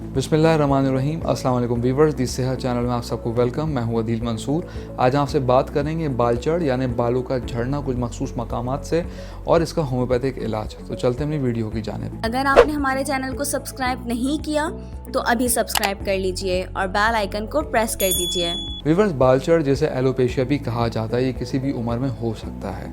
बिस्मिल्लाहिर्रहमानिर्रहीम। अस्सलाम वालेकुम वीवर्स, दी सेहत चैनल में आप सबको वेलकम। मैं हूं अदील मंसूर। आज आपसे बात करेंगे बाल चढ़ यानी बालों का झड़ना कुछ मखसूस मकामात से और इसका होम्योपैथिक इलाज। तो चलते हैं अपनी वीडियो की जानिब। अगर आपने हमारे चैनल को सब्सक्राइब नहीं किया तो अभी सब्सक्राइब कर लीजिए और बेल आइकन को प्रेस कर दीजिए। वीवर्स, बाल चढ़ जिसे एलोपेशिया भी कहा जाता है, ये किसी भी उम्र में हो सकता है।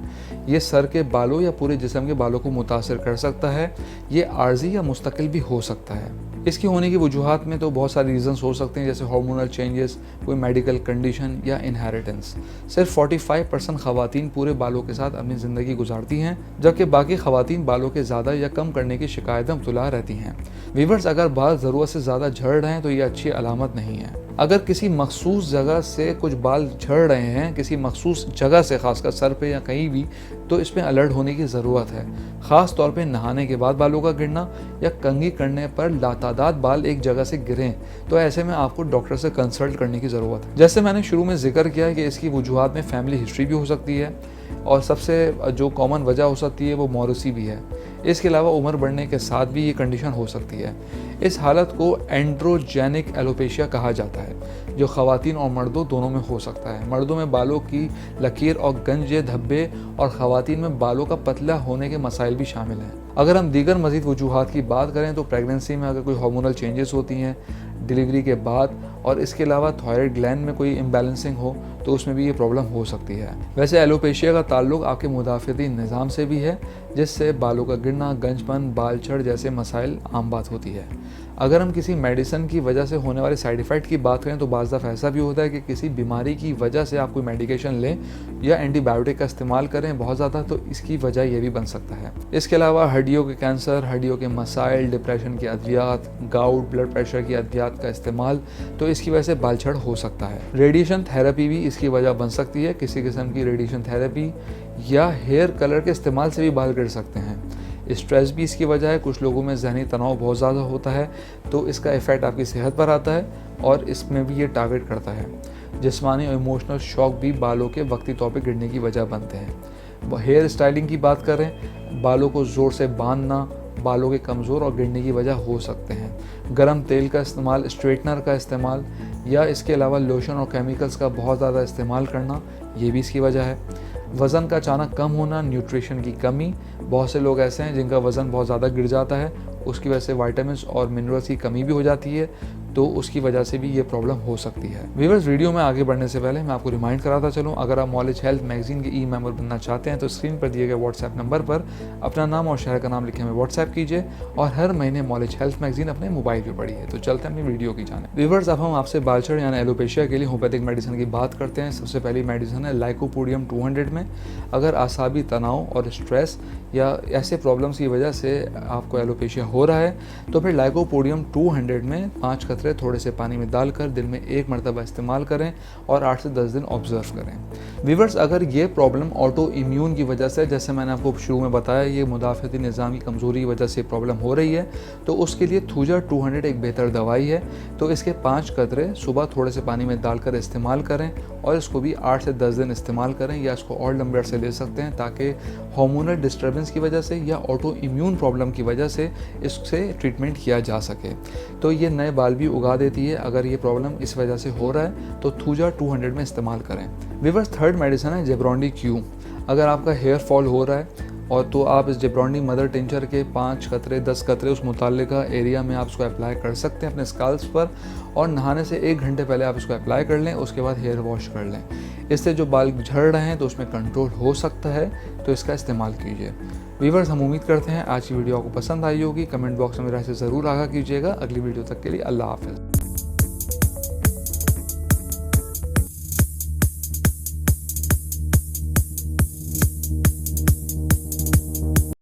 ये सर के बालों या पूरे जिस्म के बालों को मुतासर कर सकता है। ये आर्जी या मुस्तकिल भी हो सकता है। इसकी होने की वजूहात में तो बहुत सारे रीजंस हो सकते हैं, जैसे हार्मोनल चेंजेस, कोई मेडिकल कंडीशन या इनहेरिटेंस। सिर्फ 45% खवातीन पूरे बालों के साथ अपनी ज़िंदगी गुजारती हैं, जबकि बाकी खवातीन बालों के ज़्यादा या कम करने की शिकायत में मुब्तला रहती हैं। वीवर्स, अगर बाल ज़रूरत से ज़्यादा झड़ रहे हैं तो ये अच्छी अलामत नहीं है। अगर किसी मखसूस जगह से कुछ बाल झड़ रहे हैं, किसी मखसूस जगह से, खासकर सर पे या कहीं भी, तो इसमें अलर्ट होने की ज़रूरत है। ख़ास तौर पे नहाने के बाद बालों का गिरना या कंघी करने पर लातादाद बाल एक जगह से गिरें, तो ऐसे में आपको डॉक्टर से कंसल्ट करने की ज़रूरत है। जैसे मैंने शुरू में जिक्र किया है कि इसकी वजूहात में फैमिली हिस्ट्री भी हो सकती है और सबसे जो कॉमन वजह हो सकती है वो मौरूसी भी है। इसके अलावा उम्र बढ़ने के साथ भी ये कंडीशन हो सकती है। इस हालत को एंड्रोजेनिक एलोपेशिया कहा जाता है, जो ख़वातीन और मर्दों दोनों में हो सकता है। मर्दों में बालों की लकीर और गंजे धब्बे और ख़वातीन में बालों का पतला होने के मसाइल भी शामिल हैं। अगर हम दीगर मज़ीद वजूहात की बात करें तो प्रेगनेंसी में अगर कोई हार्मोनल चेंजेस होती हैं, डिलीवरी के बाद, और इसके अलावा थायराइड ग्लैंड में कोई इम्बैलेंसिंग हो तो उसमें भी ये प्रॉब्लम हो सकती है। वैसे एलोपेशिया का ताल्लुक आपके मुदाफ़ती निज़ाम से भी है, जिससे बालों का गिरना, गंजपन, बाल छड़ जैसे मसाइल आम बात होती है। अगर हम किसी मेडिसिन की वजह से होने वाले साइड इफ़ेक्ट की बात करें तो बाज़ दफ़ा ऐसा भी होता है कि किसी बीमारी की वजह से आप कोई मेडिकेशन लें या एंटीबायोटिक का इस्तेमाल करें बहुत ज़्यादा, तो इसकी वजह ये भी बन सकता है। इसके अलावा हड्डियों के कैंसर, हड्डियों के मसाइल, डिप्रेशन की अद्वियात, गाउट, ब्लड प्रेशर की अद्वियात का इस्तेमाल, तो इसकी वजह से बाल छड़ हो सकता है। रेडिएशन थेरेपी भी इसकी वजह बन सकती है। किसी किस्म की रेडिएशन थेरेपी या हेयर कलर के इस्तेमाल से भी बाल गिर सकते हैं। स्ट्रेस भी इसकी वजह है। कुछ लोगों में जहनी तनाव बहुत ज़्यादा होता है, तो इसका इफ़ेक्ट आपकी सेहत पर आता है और इसमें भी ये टारगेट करता है। जिस्मानी और इमोशनल शॉक भी बालों के वक्ती तौर पर गिरने की वजह बनते हैं। हेयर स्टाइलिंग की बात करें, बालों को ज़ोर से बांधना बालों के कमज़ोर और गिरने की वजह हो सकते हैं। गर्म तेल का इस्तेमाल, स्ट्रेटनर का इस्तेमाल या इसके अलावा लोशन और केमिकल्स का बहुत ज़्यादा इस्तेमाल करना, ये भी इसकी वजह है। वज़न का अचानक कम होना, न्यूट्रिशन की कमी, बहुत से लोग ऐसे हैं जिनका वज़न बहुत ज़्यादा गिर जाता है, उसकी वजह से विटामिन्स और मिनरल्स की कमी भी हो जाती है, तो उसकी वजह से भी ये प्रॉब्लम हो सकती है। व्यूअर्स, वीडियो में आगे बढ़ने से पहले मैं आपको रिमाइंड कराता चलूँ, अगर आप नॉलेज हेल्थ मैगजीन के ई मेंबर बनना चाहते हैं तो स्क्रीन पर दिए गए व्हाट्सएप नंबर पर अपना नाम और शहर का नाम लिखे हमें व्हाट्सएप कीजिए और हर महीने नॉलेज हेल्थ मैगजीन अपने मोबाइल पर पढ़िए। तो चलते हैं अपनी वीडियो की जानिब। व्यूअर्स, अब हम आपसे बाल छड़ यानी एलोपेशिया के लिए होम्योपैथिक मेडिसिन की बात करते हैं। सबसे पहली मेडिसिन है लाइकोपोडियम 200 में। अगर आसाबी तनाव और स्ट्रेस या ऐसे प्रॉब्लम्स की वजह से आपको एलोपेशिया हो रहा है तो फिर लाइकोपोडियम 200 में 5 कतरे थोड़े से पानी में डालकर दिन में 1 मरतबा इस्तेमाल करें और 8 से 10 दिन ऑब्जर्व करें। व्यूअर्स, अगर ये प्रॉब्लम ऑटो इम्यून की वजह से, जैसे मैंने आपको शुरू में बताया, ये मुदाफ़ती निज़ाम की कमज़ोरी की वजह से प्रॉब्लम हो रही है, तो उसके लिए थूजा 200 एक बेहतर दवाई है। तो इसके 5 कतरे सुबह थोड़े से पानी में डालकर इस्तेमाल करें और इसको भी 8 से 10 दिन इस्तेमाल करें, या इसको और लंबे से ले सकते हैं ताकि हार्मोनल डिस्टर्बेंस की वजह से या ऑटो इम्यून प्रॉब्लम की वजह से इससे ट्रीटमेंट किया जा सके। तो ये नए बाल भी उगा देती है। अगर ये प्रॉब्लम इस वजह से हो रहा है तो थूजा 200 में इस्तेमाल करें। व्यूअर्स, थर्ड मेडिसिन है जेब्रोंडी क्यू। अगर आपका हेयर फॉल हो रहा है और तो आप इस जेब्रोंडी मदर टिंचर के 5 कतरे 10 कतरे उस मुताल्लिका एरिया में आप इसको अप्लाई कर सकते हैं अपने स्काल्प्स पर, और नहाने से 1 घंटे पहले आप इसको अप्लाई कर लें। उसके बाद हेयर वॉश कर लें। इससे जो बाल झड़ रहे हैं तो उसमें कंट्रोल हो सकता है, तो इसका इस्तेमाल कीजिए। व्यूअर्स, हम उम्मीद करते हैं आज की वीडियो आपको पसंद आई होगी। कमेंट बॉक्स में मेरे से ज़रूर आगाह कीजिएगा। अगली वीडियो तक के लिए अल्लाह हाफ़िज़।